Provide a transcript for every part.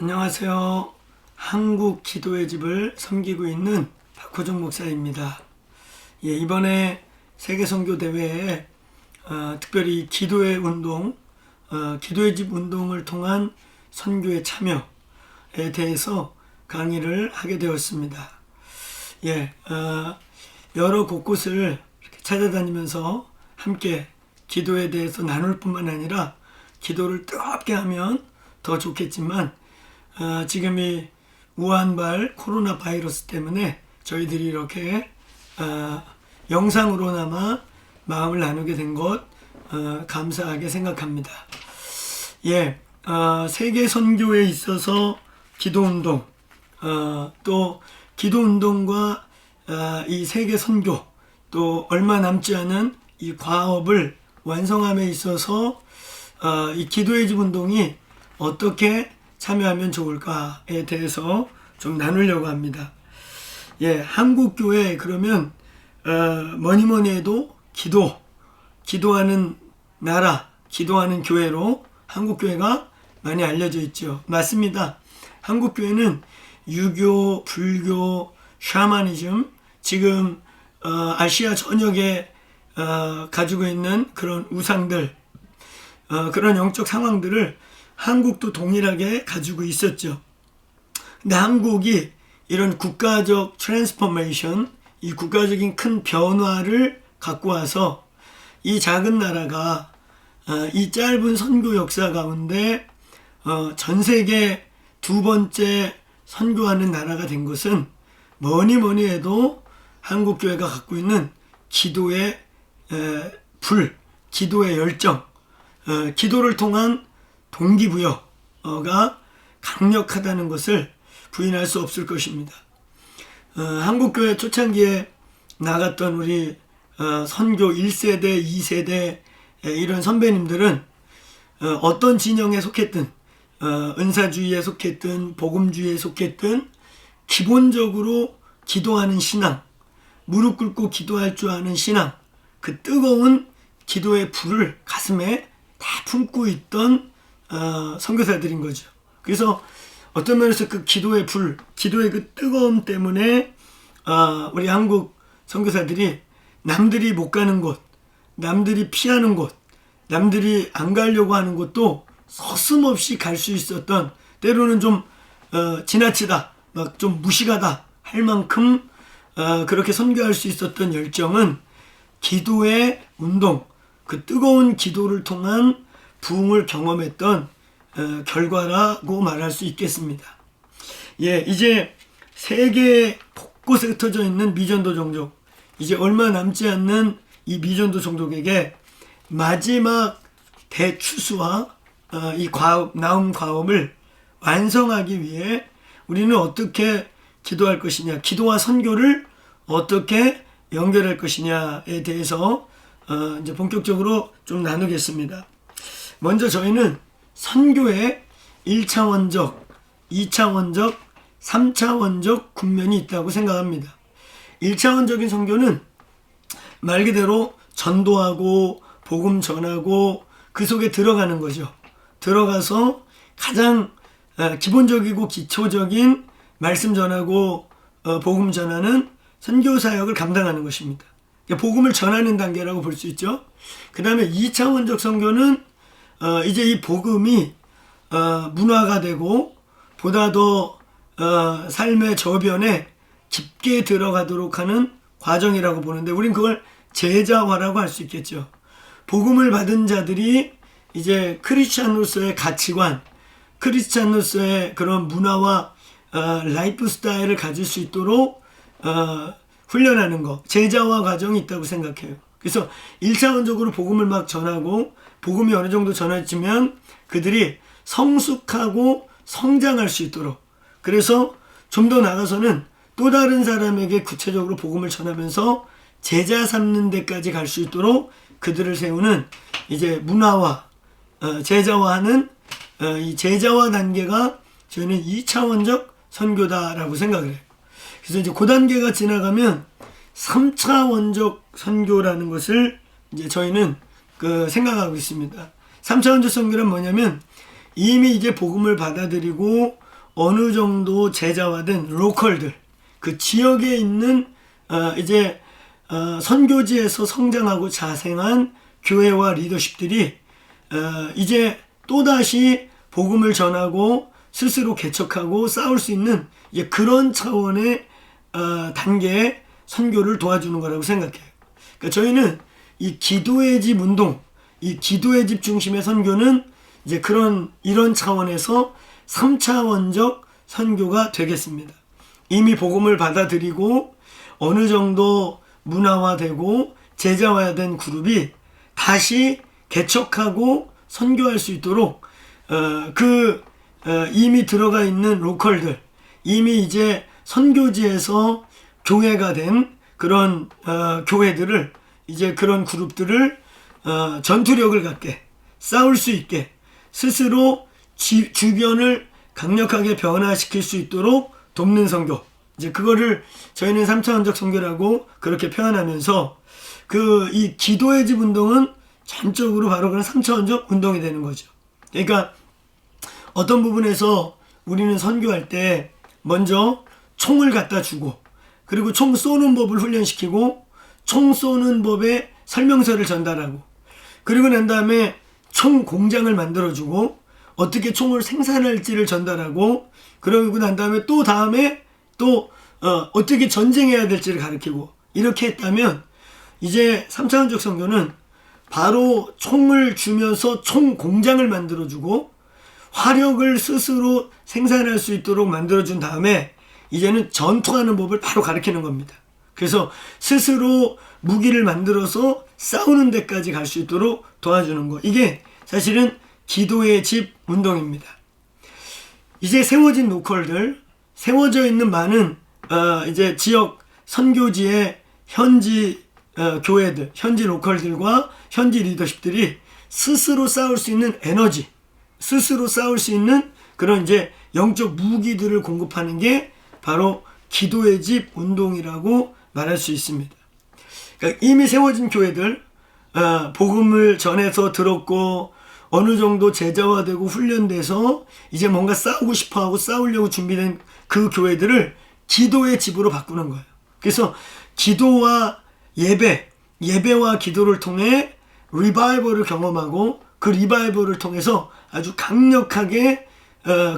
안녕하세요. 한국 기도의 집을 섬기고 있는 박호정 목사입니다. 이번에 세계선교대회에 특별히 기도의 운동, 기도의 집 운동을 통한 선교의 참여에 대해서 강의를 하게 되었습니다. 여러 곳곳을 이렇게 찾아다니면서 함께 기도에 대해서 나눌 뿐만 아니라 기도를 뜨겁게 하면 더 좋겠지만 지금 이 우한발 코로나 바이러스 때문에 저희들이 이렇게 영상으로나마 마음을 나누게 된 것 감사하게 생각합니다. 세계 선교에 있어서 기도운동, 또 기도운동과 이 세계 선교, 또 얼마 남지 않은 이 과업을 완성함에 있어서 이 기도의 집 운동이 어떻게 참여하면 좋을까에 대해서 좀 나누려고 합니다. 한국교회 그러면 뭐니 해도 기도하는 나라, 기도하는 교회로 한국교회가 많이 알려져 있죠. 맞습니다. 한국교회는 유교, 불교, 샤머니즘, 지금 아시아 전역에 가지고 있는 그런 우상들, 그런 영적 상황들을 한국도 동일하게 가지고 있었죠. 근데 한국이 이런 국가적 트랜스포메이션, 이 국가적인 큰 변화를 갖고 와서 이 작은 나라가 이 짧은 선교 역사 가운데 전 세계 두 번째 선교하는 나라가 된 것은 뭐니 해도 한국교회가 갖고 있는 기도의 기도의 열정, 기도를 통한 동기부여가 강력하다는 것을 부인할 수 없을 것입니다. 한국교회 초창기에 나갔던 우리 선교 1세대, 2세대 이런 선배님들은 어떤 진영에 속했든 은사주의에 속했든 복음주의에 속했든 기본적으로 기도하는 신앙, 무릎 꿇고 기도할 줄 아는 신앙, 그 뜨거운 기도의 불을 가슴에 다 품고 있던 선교사들인 거죠. 그래서 어떤 면에서 그 기도의 불, 기도의 그 뜨거움 때문에 우리 한국 선교사들이 남들이 못 가는 곳, 남들이 피하는 곳, 남들이 안 가려고 하는 곳도 서슴없이 갈 수 있었던, 때로는 좀 지나치다, 막 좀 무식하다 할 만큼 그렇게 선교할 수 있었던 열정은 기도의 운동, 그 뜨거운 기도를 통한 부흥을 경험했던 결과라고 말할 수 있겠습니다. 이제 세계 곳곳에 흩어져 있는 미전도 종족, 이제 얼마 남지 않는 이 미전도 종족에게 마지막 대추수와 이 나움 과업을 완성하기 위해 우리는 어떻게 기도할 것이냐, 기도와 선교를 어떻게 연결할 것이냐에 대해서 이제 본격적으로 좀 나누겠습니다. 먼저 저희는 선교의 1차원적, 2차원적, 3차원적 국면이 있다고 생각합니다. 1차원적인 선교는 말 그대로 전도하고 복음 전하고 그 속에 들어가는 거죠. 들어가서 가장 기본적이고 기초적인 말씀 전하고 복음 전하는 선교 사역을 감당하는 것입니다. 복음을 전하는 단계라고 볼 수 있죠. 그 다음에 2차원적 선교는 이제 이 복음이 문화가 되고 보다 더 삶의 저변에 깊게 들어가도록 하는 과정이라고 보는데, 우린 그걸 제자화라고 할 수 있겠죠. 복음을 받은 자들이 이제 크리스찬으로서의 가치관, 크리스찬으로서의 그런 문화와 라이프 스타일을 가질 수 있도록 훈련하는 것, 제자화 과정이 있다고 생각해요. 그래서 1차원적으로 복음을 막 전하고 복음이 어느 정도 전해지면 그들이 성숙하고 성장할 수 있도록, 그래서 좀 더 나가서는 또 다른 사람에게 구체적으로 복음을 전하면서 제자 삼는 데까지 갈 수 있도록 그들을 세우는 이제 문화와 제자화하는 이 제자화 단계가 저희는 2차원적 선교다라고 생각을 해요. 그래서 이제 그 단계가 지나가면 3차원적 선교라는 것을 이제 저희는 생각하고 있습니다. 3차원적 선교란 뭐냐면 이미 이제 복음을 받아들이고 어느 정도 제자화된 로컬들, 그 지역에 있는 이제 선교지에서 성장하고 자생한 교회와 리더십들이 이제 또다시 복음을 전하고 스스로 개척하고 싸울 수 있는 이제 그런 차원의 단계의 선교를 도와주는 거라고 생각해요. 그러니까 저희는 이 기도의 집 운동, 이 기도의 집 중심의 선교는 이제 이런 차원에서 3차원적 선교가 되겠습니다. 이미 복음을 받아들이고 어느 정도 문화화되고 제자화된 그룹이 다시 개척하고 선교할 수 있도록 이미 들어가 있는 로컬들, 이미 이제 선교지에서 교회가 된 그런 교회들을, 이제 그런 그룹들을 전투력을 갖게, 싸울 수 있게, 스스로 주변을 강력하게 변화시킬 수 있도록 돕는 선교, 이제 그거를 저희는 3차원적 선교라고 그렇게 표현하면서 이 기도의 집 운동은 전적으로 바로 그런 3차원적 운동이 되는 거죠. 그러니까 어떤 부분에서 우리는 선교할 때 먼저 총을 갖다 주고, 그리고 총 쏘는 법을 훈련시키고, 총 쏘는 법의 설명서를 전달하고, 그리고 난 다음에 총 공장을 만들어주고 어떻게 총을 생산할지를 전달하고, 그러고 난 다음에 또 어떻게 전쟁해야 될지를 가르치고, 이렇게 했다면 이제 3차원적 선교는 바로 총을 주면서 총 공장을 만들어주고 화력을 스스로 생산할 수 있도록 만들어준 다음에 이제는 전투하는 법을 바로 가르치는 겁니다. 그래서 스스로 무기를 만들어서 싸우는 데까지 갈 수 있도록 도와주는 거, 이게 사실은 기도의 집 운동입니다. 이제 세워진 로컬들, 세워져 있는 많은 이제 지역 선교지의 현지 교회들, 현지 로컬들과 현지 리더십들이 스스로 싸울 수 있는 에너지, 스스로 싸울 수 있는 그런 이제 영적 무기들을 공급하는 게 바로 기도의 집 운동이라고 말할 수 있습니다. 그러니까 이미 세워진 교회들, 복음을 전해서 들었고 어느 정도 제자화되고 훈련돼서 이제 뭔가 싸우고 싶어하고 싸우려고 준비된 그 교회들을 기도의 집으로 바꾸는 거예요. 그래서 기도와 예배와 기도를 통해 리바이벌을 경험하고, 그 리바이벌을 통해서 아주 강력하게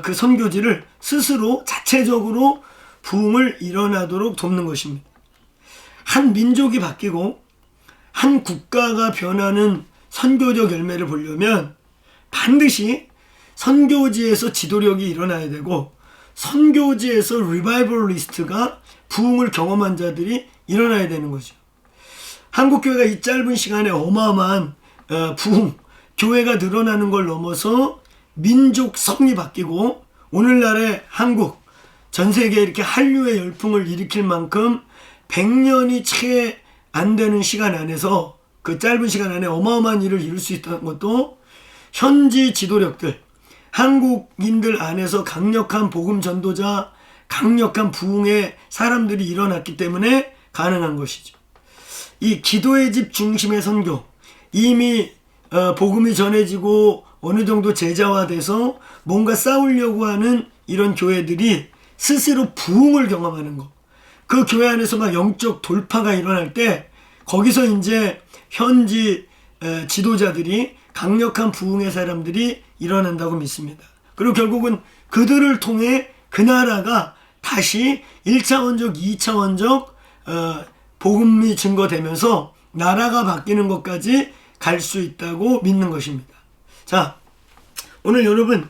그 선교지를 스스로 자체적으로 부흥을 일어나도록 돕는 것입니다. 한 민족이 바뀌고 한 국가가 변하는 선교적 열매를 보려면 반드시 선교지에서 지도력이 일어나야 되고, 선교지에서 리바이벌리스트가 부흥을 경험한 자들이 일어나야 되는 거죠. 한국교회가 이 짧은 시간에 어마어마한 부흥, 교회가 늘어나는 걸 넘어서 민족성이 바뀌고, 오늘날의 한국, 전 세계에 이렇게 한류의 열풍을 일으킬 만큼 100년이 채 안 되는 시간 안에서, 그 짧은 시간 안에 어마어마한 일을 이룰 수 있다는 것도 현지 지도력들, 한국인들 안에서 강력한 복음 전도자, 강력한 부흥의 사람들이 일어났기 때문에 가능한 것이죠. 이 기도의 집 중심의 선교, 이미 복음이 전해지고 어느 정도 제자화돼서 뭔가 싸우려고 하는 이런 교회들이 스스로 부흥을 경험하는 것, 그 교회 안에서 막 영적 돌파가 일어날 때 거기서 이제 현지 지도자들이, 강력한 부흥의 사람들이 일어난다고 믿습니다. 그리고 결국은 그들을 통해 그 나라가 다시 1차원적, 2차원적 복음이 증거되면서 나라가 바뀌는 것까지 갈 수 있다고 믿는 것입니다. 자, 오늘 여러분,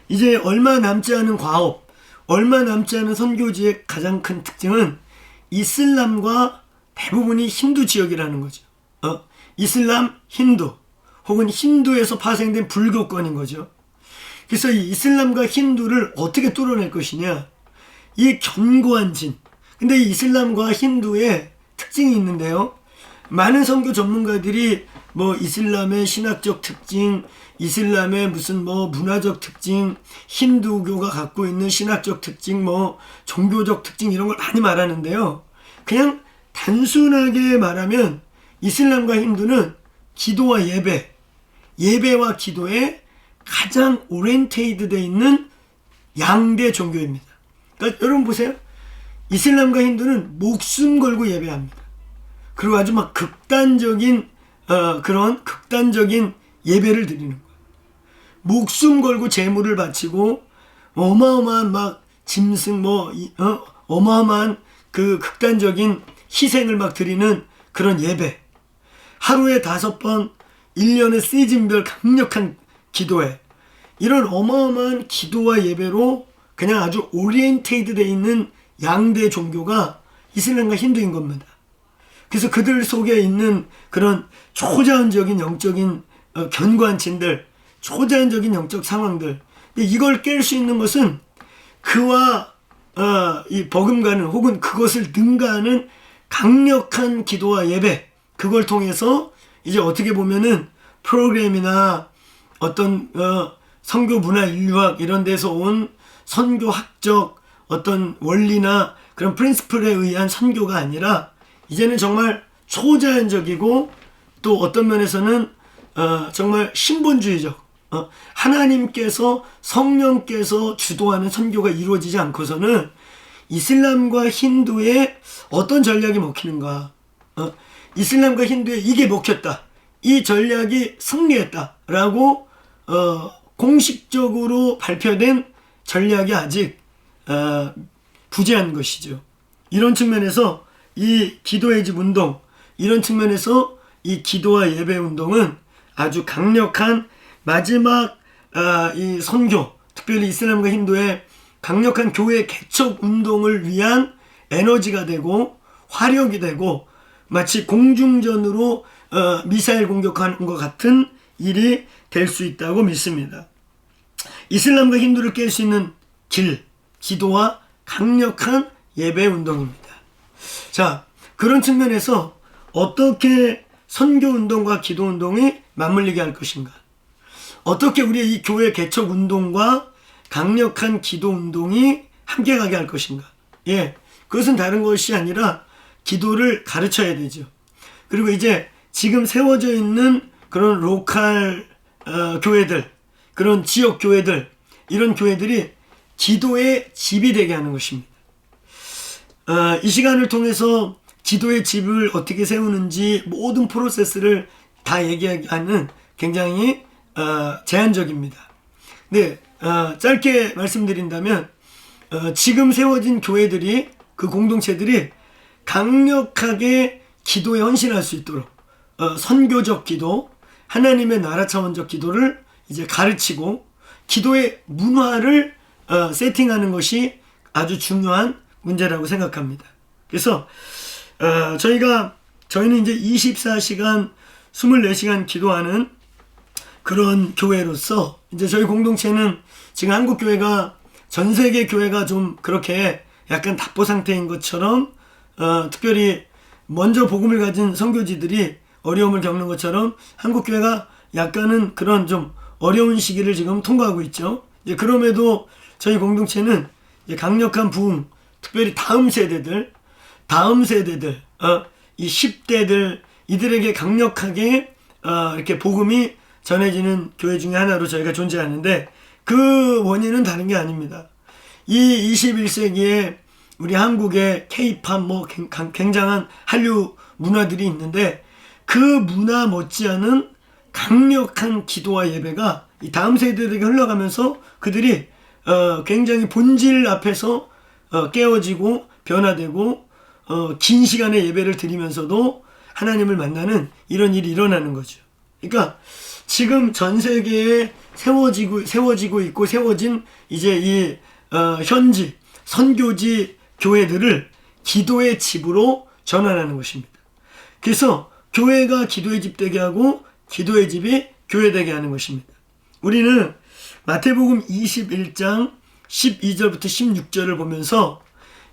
이제 얼마 남지 않은 과업, 얼마 남지 않은 선교지의 가장 큰 특징은 이슬람과 대부분이 힌두 지역이라는 거죠. 이슬람, 힌두, 혹은 힌두에서 파생된 불교권인 거죠. 그래서 이 이슬람과 힌두를 어떻게 뚫어낼 것이냐, 이 견고한 진. 근데 이 이슬람과 힌두의 특징이 있는데요, 많은 선교 전문가들이 이슬람의 신학적 특징, 이슬람의 무슨 문화적 특징, 힌두교가 갖고 있는 신학적 특징, 종교적 특징, 이런 걸 많이 말하는데요, 그냥 단순하게 말하면 이슬람과 힌두는 기도와 예배와 기도에 가장 오리엔테이드 되어 있는 양대 종교입니다. 그러니까 여러분 보세요. 이슬람과 힌두는 목숨 걸고 예배합니다. 그리고 아주 막 극단적인 그런 극단적인 예배를 드리는 거예요. 목숨 걸고 제물을 바치고 어마어마한 막 짐승 어마어마한 그 극단적인 희생을 막 드리는 그런 예배. 하루에 5번 1년의 시즌별 강력한 기도회. 이런 어마어마한 기도와 예배로 그냥 아주 오리엔테이드 되어 있는 양대 종교가 이슬람과 힌두인 겁니다. 그래서 그들 속에 있는 그런 초자연적인 영적인 견고한친들, 초자연적인 영적 상황들, 이걸 깰 수 있는 것은 그와 이 버금가는 혹은 그것을 능가하는 강력한 기도와 예배, 그걸 통해서 이제 어떻게 보면은 프로그램이나 어떤 선교 문화 인류학 이런 데서 온 선교학적 어떤 원리나 그런 프린시플에 의한 선교가 아니라 이제는 정말 초자연적이고 또 어떤 면에서는 정말 신본주의적 하나님께서 성령께서 주도하는 선교가 이루어지지 않고서는 이슬람과 힌두의 어떤 전략이 먹히는가, 이슬람과 힌두의 이게 먹혔다, 이 전략이 승리했다라고 공식적으로 발표된 전략이 아직 부재한 것이죠. 이런 측면에서 이 기도의 집 운동, 이런 측면에서 이 기도와 예배 운동은 아주 강력한 마지막 이 선교, 특별히 이슬람과 힌두의 강력한 교회 개척 운동을 위한 에너지가 되고 화력이 되고 마치 공중전으로 미사일 공격하는 것 같은 일이 될 수 있다고 믿습니다. 이슬람과 힌두를 깰 수 있는 길, 기도와 강력한 예배 운동입니다. 자, 그런 측면에서 어떻게 선교 운동과 기도 운동이 맞물리게 할 것인가? 어떻게 우리의 이 교회 개척 운동과 강력한 기도 운동이 함께 가게 할 것인가? 예, 그것은 다른 것이 아니라 기도를 가르쳐야 되죠. 그리고 이제 지금 세워져 있는 그런 로컬 교회들, 그런 지역 교회들, 이런 교회들이 기도의 집이 되게 하는 것입니다. 이 시간을 통해서 기도의 집을 어떻게 세우는지 모든 프로세스를 다 얘기하는 굉장히 제한적입니다. 네, 짧게 말씀드린다면 지금 세워진 교회들이, 그 공동체들이 강력하게 기도에 헌신할 수 있도록 선교적 기도, 하나님의 나라 차원적 기도를 이제 가르치고 기도의 문화를 세팅하는 것이 아주 중요한 문제라고 생각합니다. 그래서 저희는 이제 24시간 24시간 기도하는 그런 교회로서 이제 저희 공동체는 지금 한국 교회가 전 세계 교회가 좀 그렇게 약간 답보 상태인 것처럼 특별히 먼저 복음을 가진 선교지들이 어려움을 겪는 것처럼 한국 교회가 약간은 그런 좀 어려운 시기를 지금 통과하고 있죠. 이제 그럼에도 저희 공동체는 이제 강력한 부흥, 특별히 다음 세대들, 이 10대들, 이들에게 강력하게 이렇게 복음이 전해지는 교회 중에 하나로 저희가 존재하는데, 그 원인은 다른 게 아닙니다. 이 21세기에 우리 한국의 K-팝 굉장한 한류 문화들이 있는데, 그 문화 못지않은 강력한 기도와 예배가 이 다음 세대들에게 흘러가면서 그들이 굉장히 본질 앞에서 깨어지고 변화되고 긴 시간의 예배를 드리면서도 하나님을 만나는 이런 일이 일어나는 거죠. 그러니까 지금 전 세계에 세워지고 있고 세워진 이제 이 현지 선교지 교회들을 기도의 집으로 전환하는 것입니다. 그래서 교회가 기도의 집 되게 하고 기도의 집이 교회 되게 하는 것입니다. 우리는 마태복음 21장 12절부터 16절을 보면서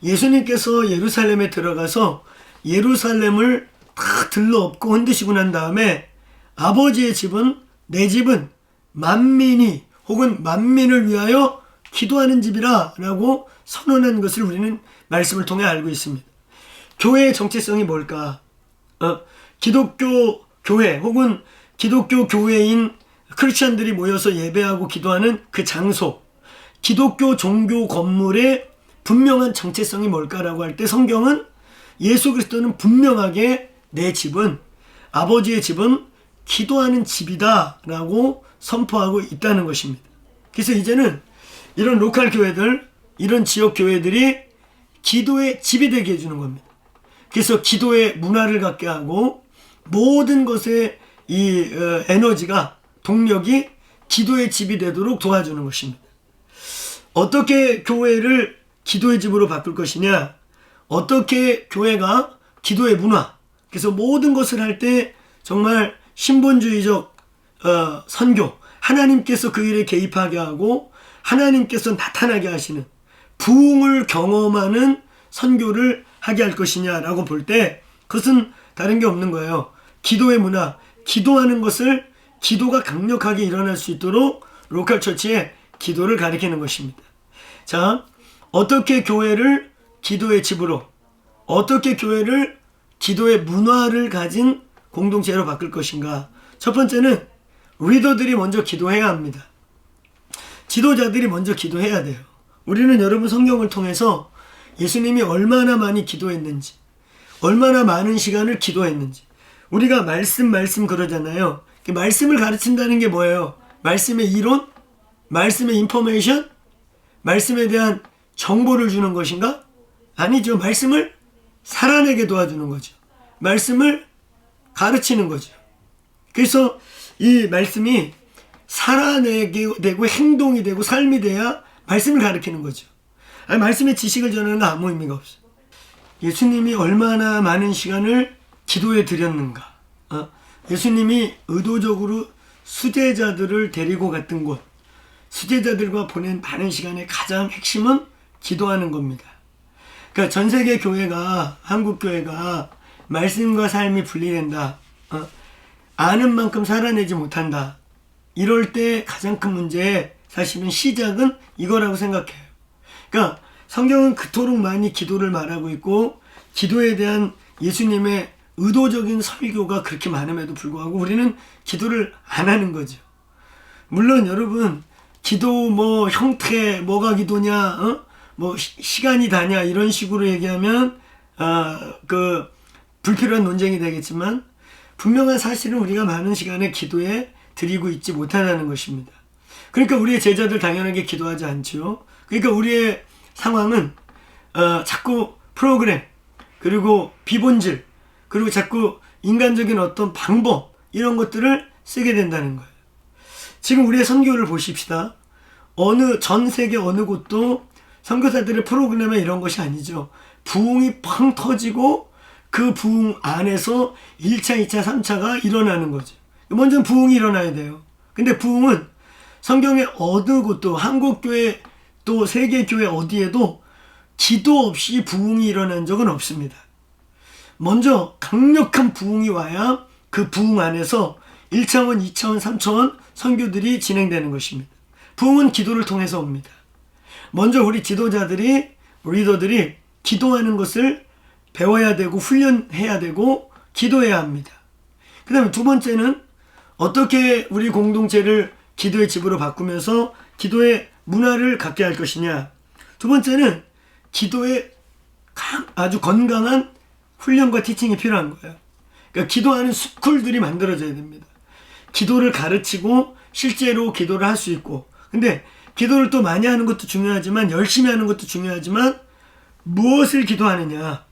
예수님께서 예루살렘에 들어가서 예루살렘을 다 들러엎고 흔드시고 난 다음에 아버지의 집은, 내 집은 만민이 혹은 만민을 위하여 기도하는 집이라 라고 선언한 것을 우리는 말씀을 통해 알고 있습니다. 교회의 정체성이 뭘까? 기독교 교회 혹은 기독교 교회인 크리스천들이 모여서 예배하고 기도하는 그 장소, 기독교 종교 건물의 분명한 정체성이 뭘까라고 할 때 성경은 예수 그리스도는 분명하게 내 집은, 아버지의 집은 기도하는 집이다 라고 선포하고 있다는 것입니다. 그래서 이제는 이런 로컬 교회들, 이런 지역 교회들이 기도의 집이 되게 해주는 겁니다. 그래서 기도의 문화를 갖게 하고 모든 것의 이 에너지가, 동력이 기도의 집이 되도록 도와주는 것입니다. 어떻게 교회를 기도의 집으로 바꿀 것이냐, 어떻게 교회가 기도의 문화, 그래서 모든 것을 할 때 정말 신본주의적 선교, 하나님께서 그 일에 개입하게 하고 하나님께서 나타나게 하시는 부흥을 경험하는 선교를 하게 할 것이냐라고 볼 때 그것은 다른 게 없는 거예요. 기도의 문화, 기도하는 것을 기도가 강력하게 일어날 수 있도록 로컬 처치에 기도를 가리키는 것입니다. 자, 어떻게 교회를 기도의 집으로, 어떻게 교회를 기도의 문화를 가진 공동체로 바꿀 것인가? 첫 번째는 리더들이 먼저 기도해야 합니다. 지도자들이 먼저 기도해야 돼요. 우리는 여러분 성경을 통해서 예수님이 얼마나 많이 기도했는지, 얼마나 많은 시간을 기도했는지, 우리가 말씀 그러잖아요. 말씀을 가르친다는 게 뭐예요? 말씀의 이론? 말씀의 인포메이션? 말씀에 대한 정보를 주는 것인가? 아니죠. 말씀을 살아내게 도와주는 거죠. 말씀을 가르치는 거죠. 그래서 이 말씀이 살아내게 되고 행동이 되고 삶이 돼야 말씀을 가르치는 거죠. 아니, 말씀의 지식을 전하는 건 아무 의미가 없어요. 예수님이 얼마나 많은 시간을 기도에 드렸는가. 예수님이 의도적으로 수제자들을 데리고 갔던 곳, 수제자들과 보낸 많은 시간의 가장 핵심은 기도하는 겁니다. 그러니까 전 세계 교회가, 한국 교회가 말씀과 삶이 분리된다, 아는 만큼 살아내지 못한다, 이럴 때 가장 큰 문제의 사실은 시작은 이거라고 생각해요. 그러니까 성경은 그토록 많이 기도를 말하고 있고 기도에 대한 예수님의 의도적인 설교가 그렇게 많음에도 불구하고 우리는 기도를 안 하는 거죠. 물론 여러분, 기도 뭐 형태, 뭐가 기도냐, 뭐 시간이 다냐, 이런 식으로 얘기하면 그 불필요한 논쟁이 되겠지만 분명한 사실은 우리가 많은 시간에 기도에 드리고 있지 못한다는 것입니다. 그러니까 우리의 제자들 당연하게 기도하지 않죠. 그러니까 우리의 상황은 자꾸 프로그램, 그리고 비본질, 그리고 자꾸 인간적인 어떤 방법, 이런 것들을 쓰게 된다는 거예요. 지금 우리의 선교를 보십시다. 전 세계 어느 곳도 선교사들의 프로그램에 이런 것이 아니죠. 부흥이 팡 터지고 그 부흥 안에서 1차, 2차, 3차가 일어나는 거죠. 먼저 부흥이 일어나야 돼요. 근데 부흥은 성경의 어느 곳도, 한국교회 또 세계교회 어디에도 기도 없이 부흥이 일어난 적은 없습니다. 먼저 강력한 부흥이 와야 그 부흥 안에서 1차원, 2차원, 3차원 선교들이 진행되는 것입니다. 부흥은 기도를 통해서 옵니다. 먼저 우리 지도자들이, 리더들이 기도하는 것을 배워야 되고 훈련해야 되고 기도해야 합니다. 그 다음에 두 번째는 어떻게 우리 공동체를 기도의 집으로 바꾸면서 기도의 문화를 갖게 할 것이냐. 두 번째는 기도의 아주 건강한 훈련과 티칭이 필요한 거예요. 그러니까 기도하는 스쿨들이 만들어져야 됩니다. 기도를 가르치고 실제로 기도를 할 수 있고, 근데 기도를 또 많이 하는 것도 중요하지만, 열심히 하는 것도 중요하지만, 무엇을 기도하느냐,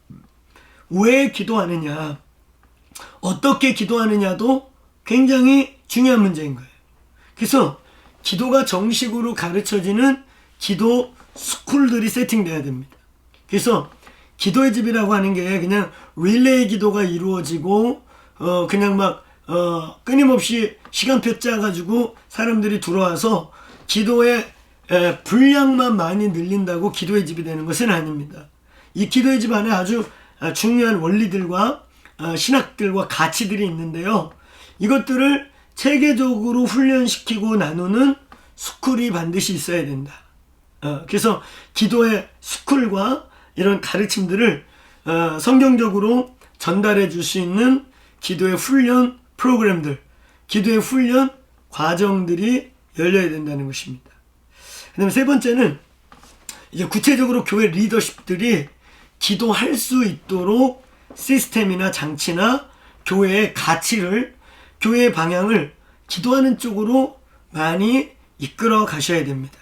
왜 기도하느냐, 어떻게 기도하느냐도 굉장히 중요한 문제인 거예요. 그래서 기도가 정식으로 가르쳐지는 기도 스쿨들이 세팅돼야 됩니다. 그래서 기도의 집이라고 하는 게 그냥 릴레이 기도가 이루어지고 그냥 막 끊임없이 시간표 짜가지고 사람들이 들어와서 기도의 분량만 많이 늘린다고 기도의 집이 되는 것은 아닙니다. 이 기도의 집 안에 아주 중요한 원리들과 신학들과 가치들이 있는데요. 이것들을 체계적으로 훈련시키고 나누는 스쿨이 반드시 있어야 된다. 그래서 기도의 스쿨과 이런 가르침들을 성경적으로 전달해 줄 수 있는 기도의 훈련 프로그램들, 기도의 훈련 과정들이 열려야 된다는 것입니다. 그다음에 세 번째는 이제 구체적으로 교회 리더십들이 기도할 수 있도록 시스템이나 장치나 교회의 가치를, 교회의 방향을 기도하는 쪽으로 많이 이끌어 가셔야 됩니다.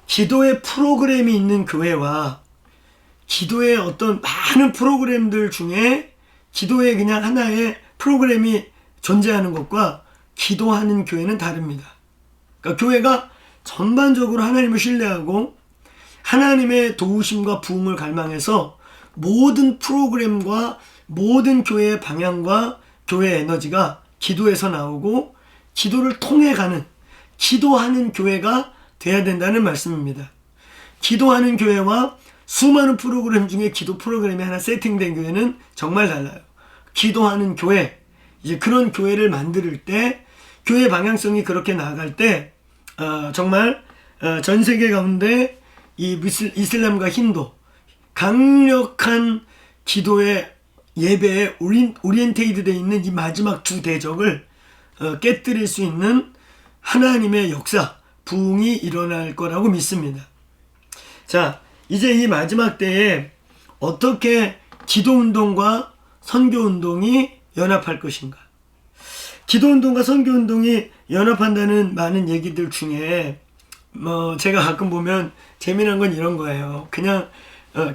기도의 프로그램이 있는 교회와 기도의 어떤 많은 프로그램들 중에 기도의 그냥 하나의 프로그램이 존재하는 것과 기도하는 교회는 다릅니다. 그러니까 교회가 전반적으로 하나님을 신뢰하고 하나님의 도우심과 부흥을 갈망해서 모든 프로그램과 모든 교회의 방향과 교회의 에너지가 기도에서 나오고 기도를 통해 가는, 기도하는 교회가 돼야 된다는 말씀입니다. 기도하는 교회와 수많은 프로그램 중에 기도 프로그램이 하나 세팅된 교회는 정말 달라요. 기도하는 교회, 이제 그런 교회를 만들 때, 교회 방향성이 그렇게 나아갈 때 정말 전 세계 가운데 이 이슬람과 힌두 강력한 기도의 예배에 오리엔테이드 되어 있는 이 마지막 두 대적을 깨뜨릴 수 있는 하나님의 역사, 부흥이 일어날 거라고 믿습니다. 자, 이제 이 마지막 때에 어떻게 기도운동과 선교운동이 연합할 것인가? 기도운동과 선교운동이 연합한다는 많은 얘기들 중에 제가 가끔 보면 재미난 건 이런 거예요. 그냥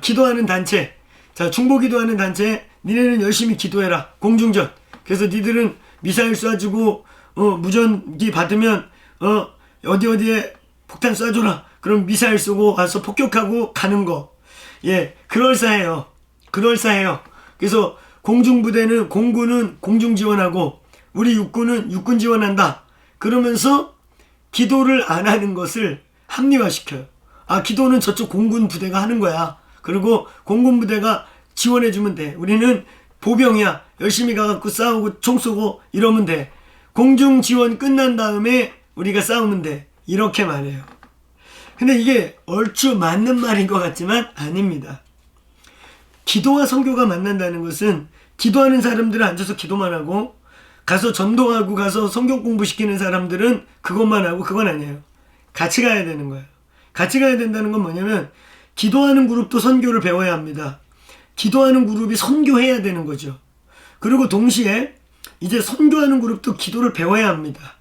기도하는 단체, 자, 중보기도하는 단체, 니네는 열심히 기도해라, 공중전. 그래서 니들은 미사일 쏴주고 무전기 받으면 어디에 폭탄 쏴줘라. 그럼 미사일 쏘고 와서 폭격하고 가는 거. 예, 그럴싸해요. 그래서 공중부대는, 공군은 공중 지원하고 우리 육군은 육군 지원한다. 그러면서 기도를 안 하는 것을 합리화시켜요. 아, 기도는 저쪽 공군 부대가 하는 거야. 그리고 공군 부대가 지원해주면 돼. 우리는 보병이야. 열심히 가갖고 싸우고 총 쏘고 이러면 돼. 공중 지원 끝난 다음에 우리가 싸우면 돼. 이렇게 말해요. 근데 이게 얼추 맞는 말인 것 같지만 아닙니다. 기도와 선교가 만난다는 것은 기도하는 사람들은 앉아서 기도만 하고 가서 전도하고 가서 성경 공부시키는 사람들은 그것만 하고, 그건 아니에요. 같이 가야 되는 거예요. 같이 가야 된다는 건 뭐냐면 기도하는 그룹도 선교를 배워야 합니다. 기도하는 그룹이 선교해야 되는 거죠. 그리고 동시에 이제 선교하는 그룹도 기도를 배워야 합니다.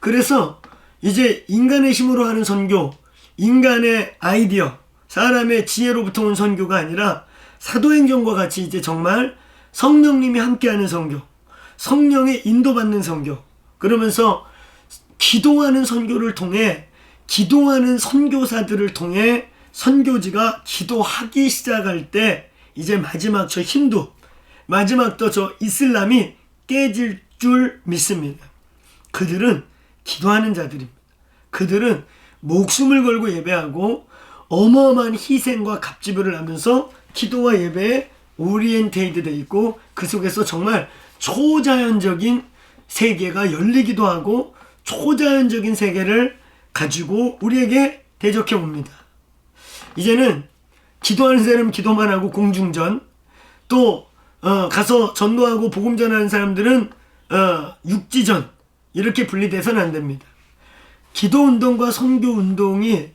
그래서 이제 인간의 힘으로 하는 선교, 인간의 아이디어, 사람의 지혜로부터 온 선교가 아니라 사도행전과 같이 이제 정말 성령님이 함께하는 선교, 성령의 인도받는 선교, 그러면서 기도하는 선교를 통해, 기도하는 선교사들을 통해 선교지가 기도하기 시작할 때 이제 마지막 저 힌두, 마지막 또 저 이슬람이 깨질 줄 믿습니다. 그들은 기도하는 자들입니다. 그들은 목숨을 걸고 예배하고 어마어마한 희생과 갑질을 하면서 기도와 예배에 오리엔테이드 되어 있고 그 속에서 정말 초자연적인 세계가 열리기도 하고 초자연적인 세계를 가지고 우리에게 대적해 옵니다. 이제는 기도하는 사람은 기도만 하고 공중전, 또 가서 전도하고 복음 전하는 사람들은 육지전, 이렇게 분리돼서는 안 됩니다. 기도운동과 선교운동이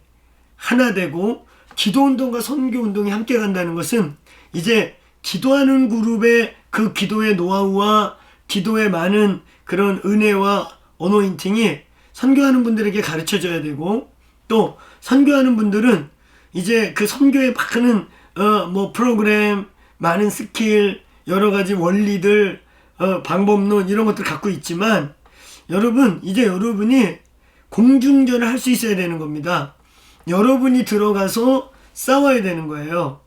하나 되고 기도운동과 선교운동이 함께 간다는 것은 이제 기도하는 그룹의 그 기도의 노하우와 기도의 많은 그런 은혜와 어노인팅이 선교하는 분들에게 가르쳐줘야 되고, 또 선교하는 분들은 이제 그 선교에 많은 프로그램, 많은 스킬, 여러 가지 원리들, 방법론 이런 것들 갖고 있지만 여러분, 이제 여러분이 공중전을 할 수 있어야 되는 겁니다. 여러분이 들어가서 싸워야 되는 거예요.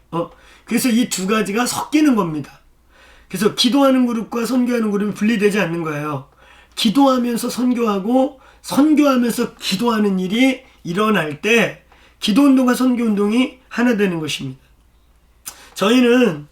그래서 이 두 가지가 섞이는 겁니다. 그래서 기도하는 그룹과 선교하는 그룹이 분리되지 않는 거예요. 기도하면서 선교하고 선교하면서 기도하는 일이 일어날 때 기도운동과 선교운동이 하나 되는 것입니다. 저희는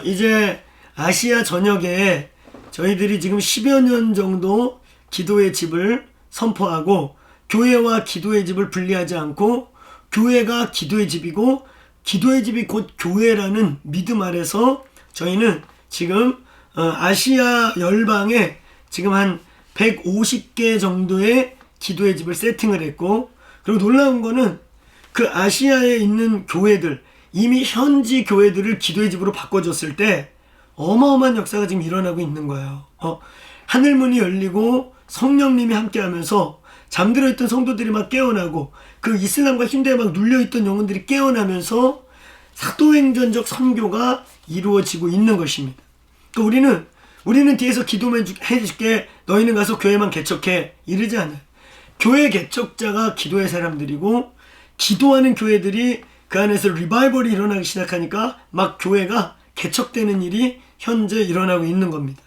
이제 아시아 전역에 저희들이 지금 10여 년 정도 기도의 집을 선포하고 교회와 기도의 집을 분리하지 않고 교회가 기도의 집이고 기도의 집이 곧 교회라는 믿음 아래서 저희는 지금 아시아 열방에 지금 한 150개 정도의 기도의 집을 세팅을 했고, 그리고 놀라운 거는 그 아시아에 있는 교회들, 이미 현지 교회들을 기도의 집으로 바꿔줬을 때 어마어마한 역사가 지금 일어나고 있는 거예요. 하늘문이 열리고 성령님이 함께하면서 잠들어 있던 성도들이 막 깨어나고 그 이슬람과 힌두에 막 눌려있던 영혼들이 깨어나면서 사도행전적 선교가 이루어지고 있는 것입니다. 그러니까 우리는 뒤에서 기도만 해줄게, 너희는 가서 교회만 개척해, 이러지 않아요. 교회 개척자가 기도의 사람들이고, 기도하는 교회들이 그 안에서 리바이벌이 일어나기 시작하니까 막 교회가 개척되는 일이 현재 일어나고 있는 겁니다.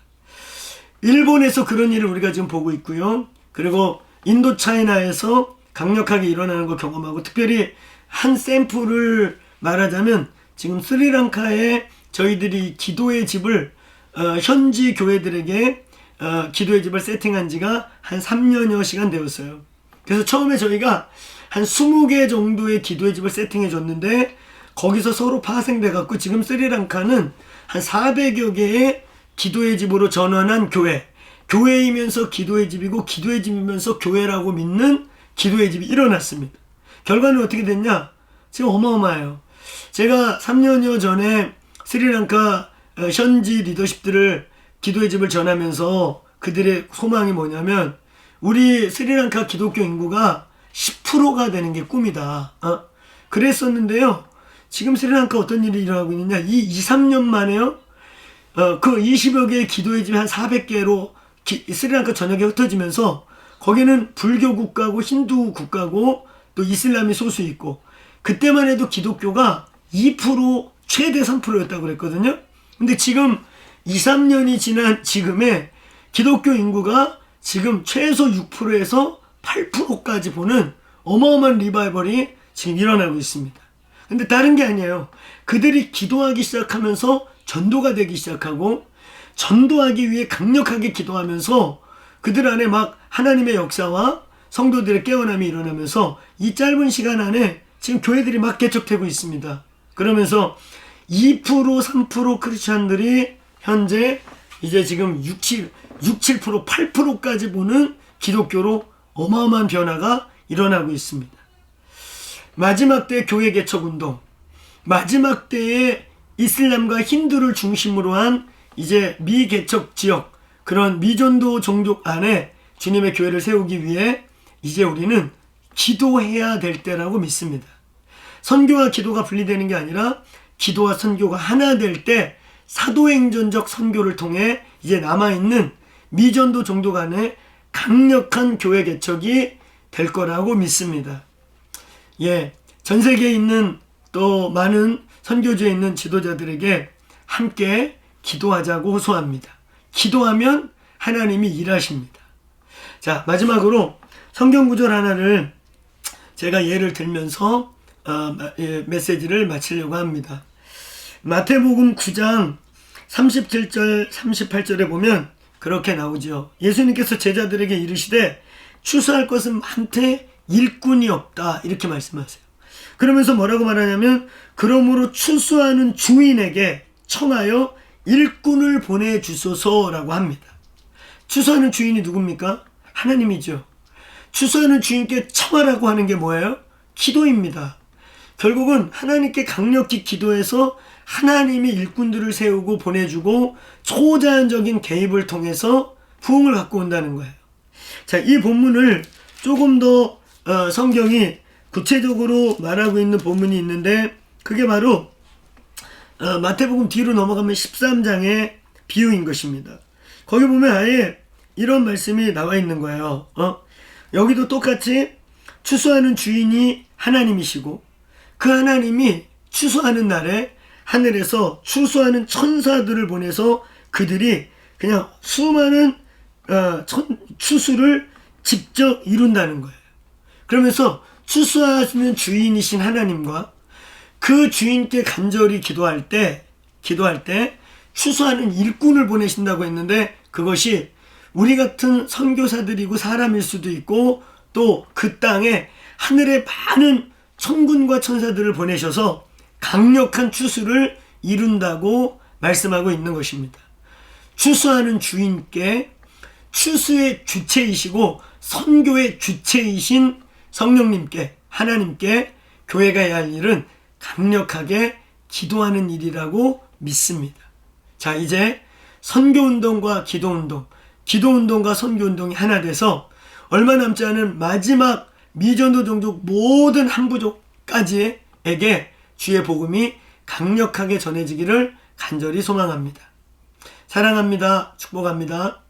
일본에서 그런 일을 우리가 지금 보고 있고요. 그리고 인도 차이나에서 강력하게 일어나는 걸 경험하고, 특별히 한 샘플을 말하자면 지금 스리랑카에 저희들이 기도의 집을 현지 교회들에게 기도의 집을 세팅한 지가 한 3년여 시간 되었어요. 그래서 처음에 저희가 한 20개 정도의 기도의 집을 세팅해 줬는데 거기서 서로 파생돼 갖고 지금 스리랑카는 한 400여 개의 기도의 집으로 전환한 교회이면서 기도의 집이고 기도의 집이면서 교회라고 믿는 기도의 집이 일어났습니다. 결과는 어떻게 됐냐? 지금 어마어마해요. 제가 3년여 전에 스리랑카 현지 리더십들을 기도의 집을 전하면서 그들의 소망이 뭐냐면 우리 스리랑카 기독교 인구가 10%가 되는 게 꿈이다. 그랬었는데요. 지금 스리랑카 어떤 일이 일어나고 있느냐? 이 2, 3년 만에요. 그 20여 개의 기도의 집이 한 400개로 스리랑카 전역에 흩어지면서 거기는 불교 국가고 힌두 국가고 또 이슬람이 소수 있고, 그때만 해도 기독교가 2% 최대 3%였다고 그랬거든요. 근데 지금 2, 3년이 지난 지금의 기독교 인구가 지금 최소 6%에서 8%까지 보는 어마어마한 리바이벌이 지금 일어나고 있습니다. 근데 다른 게 아니에요. 그들이 기도하기 시작하면서 전도가 되기 시작하고, 전도하기 위해 강력하게 기도하면서 그들 안에 막 하나님의 역사와 성도들의 깨어남이 일어나면서 이 짧은 시간 안에 지금 교회들이 막 개척되고 있습니다. 그러면서 2%, 3% 크리스찬들이 현재 이제 지금 7%, 8%까지 보는 기독교로 어마어마한 변화가 일어나고 있습니다. 마지막 때 교회 개척 운동, 마지막 때에 이슬람과 힌두를 중심으로 한 이제 미개척 지역, 그런 미전도 종족 안에 주님의 교회를 세우기 위해 이제 우리는 기도해야 될 때라고 믿습니다. 선교와 기도가 분리되는 게 아니라 기도와 선교가 하나 될 때 사도행전적 선교를 통해 이제 남아있는 미전도 종족 안에 강력한 교회 개척이 될 거라고 믿습니다. 전 세계에 있는 또 많은 선교지에 있는 지도자들에게 함께 기도하자고 호소합니다. 기도하면 하나님이 일하십니다. 자, 마지막으로 성경 구절 하나를 제가 예를 들면서 메시지를 마치려고 합니다. 마태복음 9장 37절 38절에 보면 그렇게 나오죠. 예수님께서 제자들에게 이르시되 추수할 것은 많되 일꾼이 없다, 이렇게 말씀하세요. 그러면서 뭐라고 말하냐면 그러므로 추수하는 주인에게 청하여 일꾼을 보내주소서라고 합니다. 추수하는 주인이 누굽니까? 하나님이죠. 추수하는 주인께 청하라고 하는 게 뭐예요? 기도입니다. 결국은 하나님께 강력히 기도해서 하나님이 일꾼들을 세우고 보내주고 초자연적인 개입을 통해서 부흥을 갖고 온다는 거예요. 자, 이 본문을 조금 더 성경이 구체적으로 말하고 있는 본문이 있는데 그게 바로 마태복음 뒤로 넘어가면 13장의 비유인 것입니다. 거기 보면 아예 이런 말씀이 나와 있는 거예요. 여기도 똑같이 추수하는 주인이 하나님이시고 그 하나님이 추수하는 날에 하늘에서 추수하는 천사들을 보내서 그들이 그냥 수많은 추수를 직접 이룬다는 거예요. 그러면서 추수하시는 주인이신 하나님과 그 주인께 간절히 기도할 때 추수하는 일꾼을 보내신다고 했는데 그것이 우리 같은 선교사들이고 사람일 수도 있고 또 그 땅에 하늘에 많은 천군과 천사들을 보내셔서 강력한 추수를 이룬다고 말씀하고 있는 것입니다. 추수하는 주인께 추수의 주체이시고 선교의 주체이신 성령님께, 하나님께 교회가 해야 할 일은 강력하게 기도하는 일이라고 믿습니다. 자, 이제 선교운동과 기도운동, 기도운동과 선교운동이 하나 돼서 얼마 남지 않은 마지막 미전도 종족 모든 한부족까지에게 주의 복음이 강력하게 전해지기를 간절히 소망합니다. 사랑합니다. 축복합니다.